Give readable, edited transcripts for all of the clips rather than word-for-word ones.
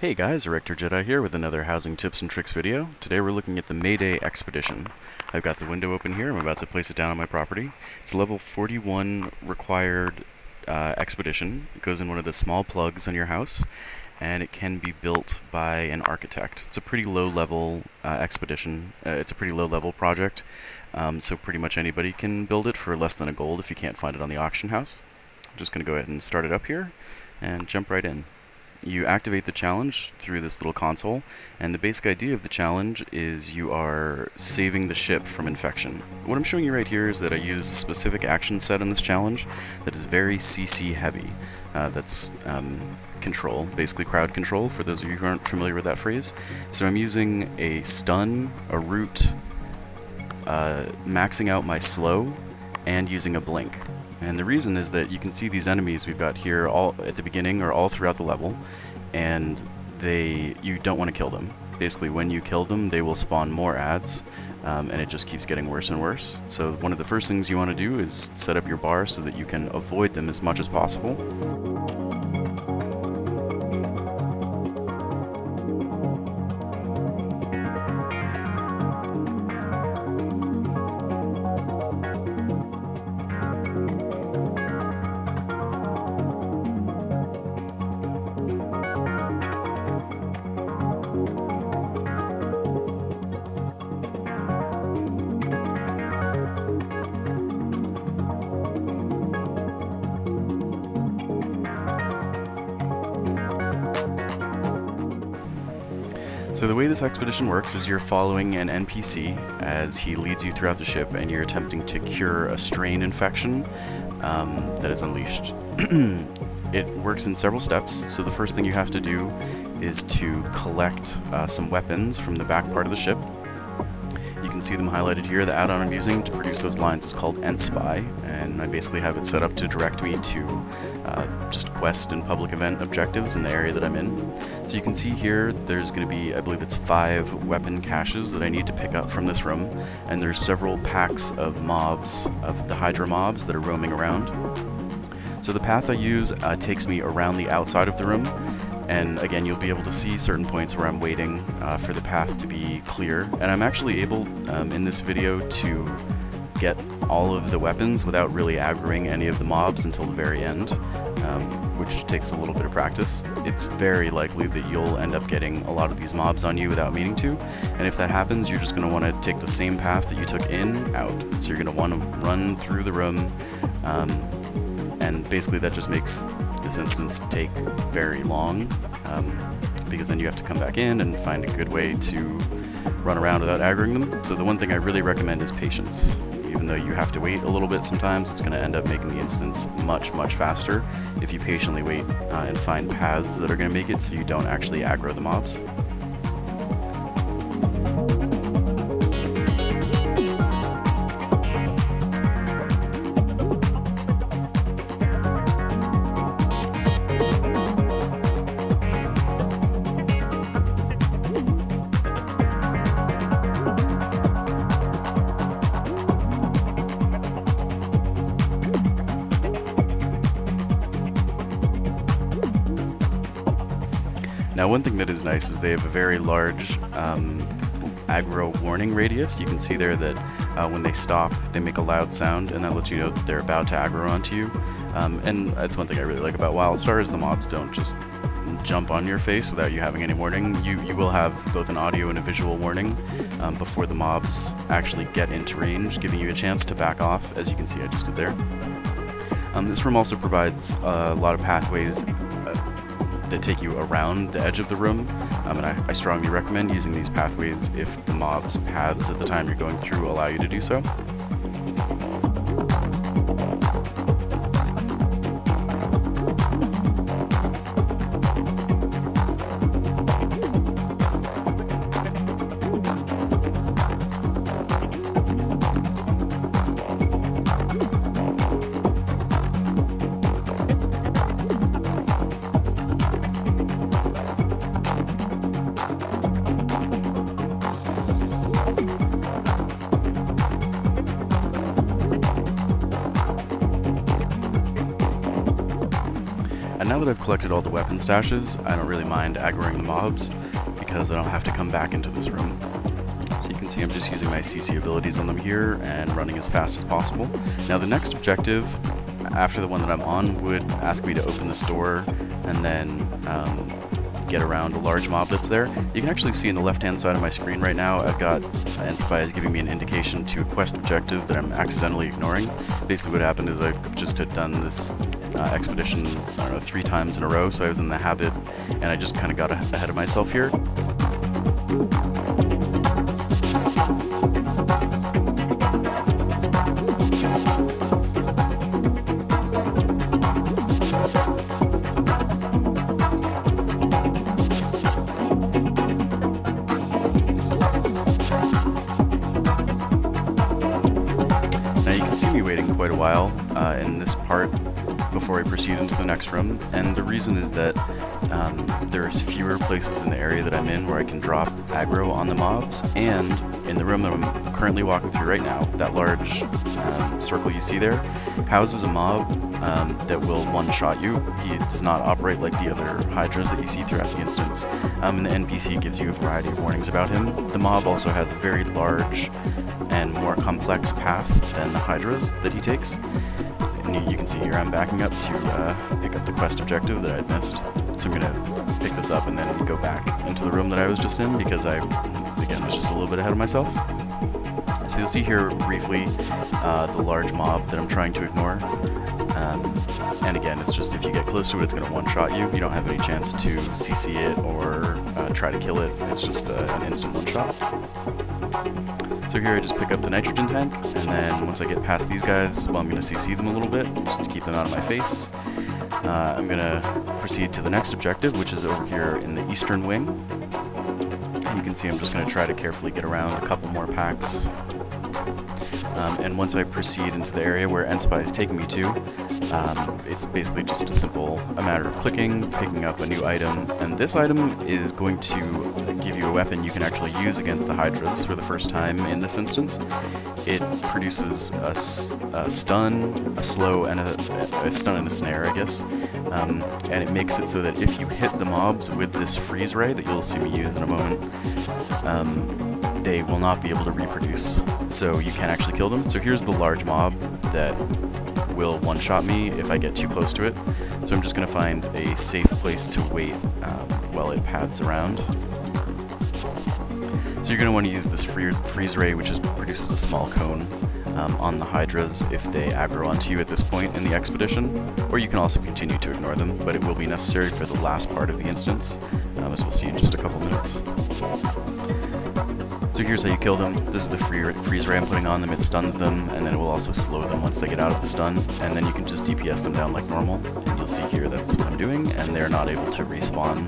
Hey guys, Erector Jedi here with another housing tips and tricks video. Today we're looking at the Mayday expedition. I've got the window open here. I'm about to place it down on my property. It's a level 41 required expedition. It goes in one of the small plugs on your house, and it can be built by an architect. It's a pretty low level expedition. It's a pretty low level project, so pretty much anybody can build it for less than a gold if you can't find it on the auction house. I'm just going to go ahead and start it up here and jump right in. You activate the challenge through this little console, and the basic idea of the challenge is you are saving the ship from infection. What I'm showing you right here is that I use a specific action set in this challenge that is very CC heavy. That's control, basically crowd control, for those of you who aren't familiar with that phrase. So I'm using a stun, a root, maxing out my slow, and using a blink. And the reason is that you can see these enemies we've got here all at the beginning or all throughout the level, and you don't want to kill them. Basically, when you kill them, they will spawn more ads, and it just keeps getting worse and worse. So one of the first things you want to do is set up your bar so that you can avoid them as much as possible. So the way this expedition works is you're following an NPC as he leads you throughout the ship, and you're attempting to cure a strain infection that is unleashed. It works in several steps, so the first thing you have to do is to collect some weapons from the back part of the ship. You can see them highlighted here. The add-on I'm using to produce those lines is called Spy, and I basically have it set up to direct me to just quest and public event objectives in the area that I'm in. So you can see here there's going to be, I believe it's 5 weapon caches that I need to pick up from this room, and there's several packs of mobs, of the Hydra mobs that are roaming around. So the path I use takes me around the outside of the room, and again you'll be able to see certain points where I'm waiting for the path to be clear, and I'm actually able in this video to get all of the weapons without really aggroing any of the mobs until the very end, which takes a little bit of practice. It's very likely that you'll end up getting a lot of these mobs on you without meaning to, and if that happens, you're just going to want to take the same path that you took in, out. So you're going to want to run through the room, and basically that just makes this instance take very long, because then you have to come back in and find a good way to run around without aggroing them. So the one thing I really recommend is patience. Even though you have to wait a little bit sometimes, it's going to end up making the instance much faster if you patiently wait and find paths that are going to make it so you don't actually aggro the mobs. Now, one thing that is nice is they have a very large aggro warning radius. You can see there that when they stop, they make a loud sound, and that lets you know that they're about to aggro onto you. And that's one thing I really like about Wildstar, is the mobs don't just jump on your face without you having any warning. You will have both an audio and a visual warning before the mobs actually get into range, giving you a chance to back off, as you can see I just did there. This room also provides a lot of pathways that take you around the edge of the room, and I strongly recommend using these pathways if the mobs' paths at the time you're going through allow you to do so. that I've collected all the weapon stashes, I don't really mind aggroing the mobs because I don't have to come back into this room. So you can see I'm just using my CC abilities on them here and running as fast as possible. Now the next objective, after the one that I'm on, would ask me to open this door and then get around a large mob that's there. You can actually see in the left-hand side of my screen right now, I've got NSpy is giving me an indication to a quest objective that I'm accidentally ignoring. Basically what happened is I just had done this expedition, I don't know, 3 times in a row, so I was in the habit, and I just kind of got ahead of myself here. See me waiting quite a while in this part before I proceed into the next room, and the reason is that there's fewer places in the area that I'm in where I can drop aggro on the mobs, and in the room that I'm currently walking through right now, that large circle you see there houses a mob that will one-shot you. He does not operate like the other hydras that you see throughout the instance, and the NPC gives you a variety of warnings about him. The mob also has a very large and more complex path than the hydras that he takes. And you can see here I'm backing up to pick up the quest objective that I'd missed. So I'm going to pick this up and then go back into the room that I was just in because I, again, was just a little bit ahead of myself. So you'll see here briefly the large mob that I'm trying to ignore. And again, it's just if you get close to it, it's going to one-shot you. You don't have any chance to CC it or try to kill it. It's just an instant one-shot. So here I just pick up the nitrogen tank, and then once I get past these guys, well, I'm going to CC them a little bit, just to keep them out of my face. I'm going to proceed to the next objective, which is over here in the eastern wing. And you can see I'm just going to try to carefully get around a couple more packs. And once I proceed into the area where NSpy is taking me to, it's basically just a matter of clicking, picking up a new item, and this item is going to give you a weapon you can actually use against the hydras for the first time in this instance. It produces a stun, a slow, and a stun and a snare, I guess, and it makes it so that if you hit the mobs with this freeze ray that you'll see me use in a moment, they will not be able to reproduce, so you can actually kill them. So here's the large mob that will one-shot me if I get too close to it. So I'm just going to find a safe place to wait while it pads around. So you're going to want to use this freeze ray, which produces a small cone on the hydras if they aggro onto you at this point in the expedition, or you can also continue to ignore them, but it will be necessary for the last part of the instance, as we'll see in just a couple minutes. So here's how you kill them. This is the freeze ray I'm putting on them. It stuns them, and then it will also slow them once they get out of the stun, and then you can just DPS them down like normal. And you'll see here that's what I'm doing, and they're not able to respawn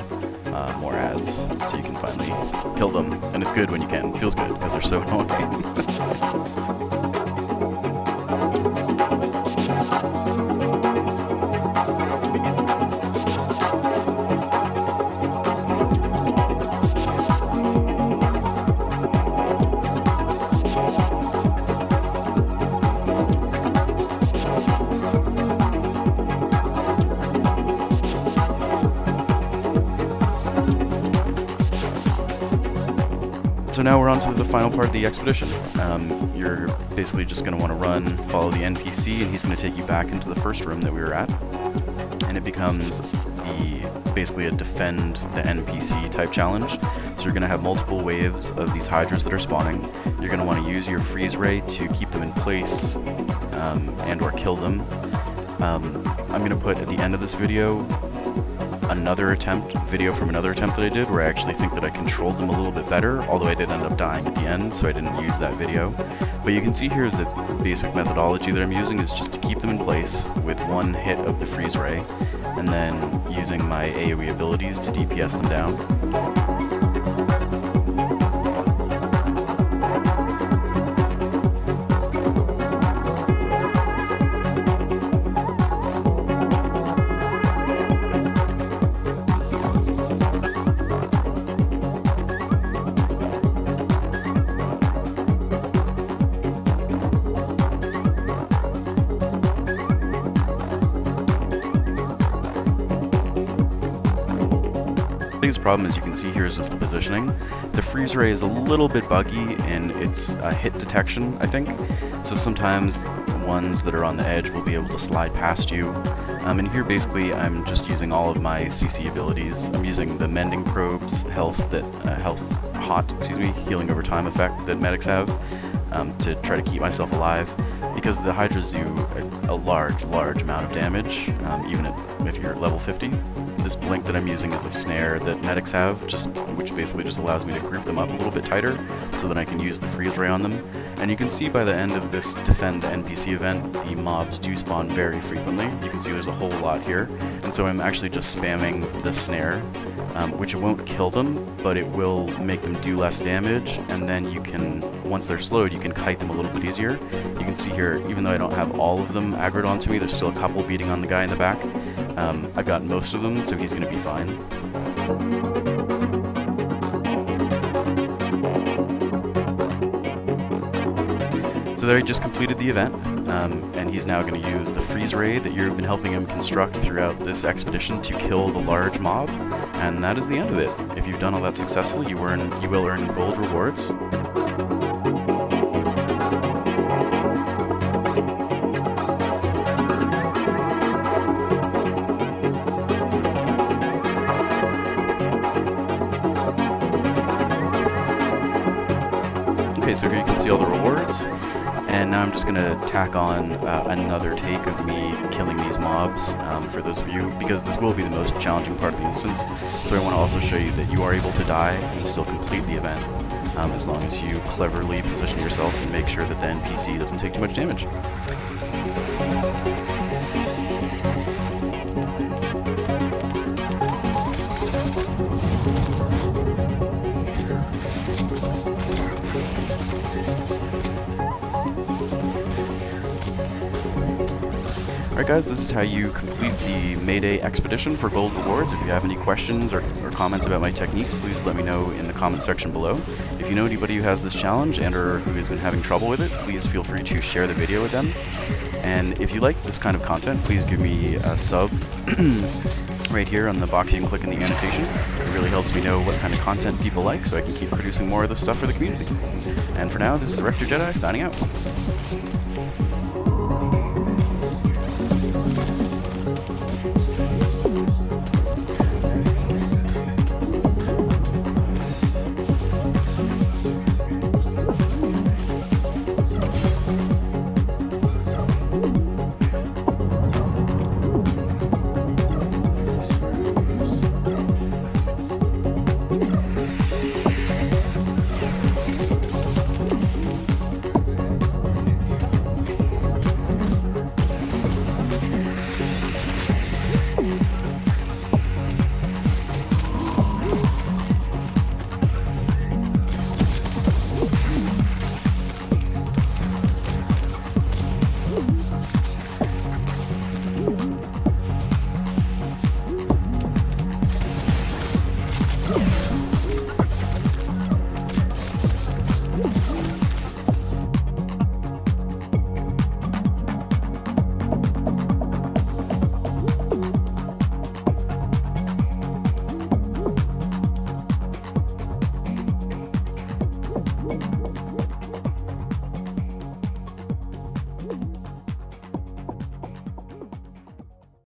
more ads. So you can finally kill them, and it's good when you can. It feels good, because they're so annoying. So now we're on to the final part of the expedition. You're basically just going to want to run, follow the NPC, and he's going to take you back into the first room that we were at. And it becomes basically a defend the NPC type challenge. So you're going to have multiple waves of these hydras that are spawning. You're going to want to use your freeze ray to keep them in place and or kill them. I'm going to put at the end of this video another video from another attempt that I did where I actually think that I controlled them a little bit better, although I did end up dying at the end, so I didn't use that video. But you can see here the basic methodology that I'm using is just to keep them in place with one hit of the freeze ray, and then using my AoE abilities to DPS them down. The biggest problem, as you can see here, is just the positioning. The freeze ray is a little bit buggy in its hit detection, I think. So sometimes ones that are on the edge will be able to slide past you. And here basically I'm just using all of my CC abilities. I'm using the mending probes, healing over time effect that medics have to try to keep myself alive, because the Hydras do a large amount of damage, even if you're level 50. This blink that I'm using is a snare that medics have, which basically just allows me to group them up a little bit tighter so that I can use the freeze ray on them. And you can see by the end of this defend NPC event, the mobs do spawn very frequently. You can see there's a whole lot here, and so I'm actually just spamming the snare, which won't kill them, but it will make them do less damage, and then you can, once they're slowed, you can kite them a little bit easier. You can see here, even though I don't have all of them aggroed onto me, there's still a couple beating on the guy in the back. I've got most of them, so he's going to be fine. So there, he just completed the event, and he's now going to use the freeze ray that you've been helping him construct throughout this expedition to kill the large mob, and that is the end of it. If you've done all that successfully, you will earn gold rewards. Okay, so here you can see all the rewards, and now I'm just going to tack on another take of me killing these mobs for those of you, because this will be the most challenging part of the instance. So I want to also show you that you are able to die and still complete the event, as long as you cleverly position yourself and make sure that the NPC doesn't take too much damage. Alright guys, this is how you complete the Mayday expedition for gold rewards. If you have any questions or comments about my techniques, please let me know in the comment section below. If you know anybody who has this challenge and or who has been having trouble with it, please feel free to share the video with them. And if you like this kind of content, please give me a sub right here on the box. You can click in the annotation. It really helps me know what kind of content people like, so I can keep producing more of this stuff for the community. And for now, this is Rector Jedi signing out.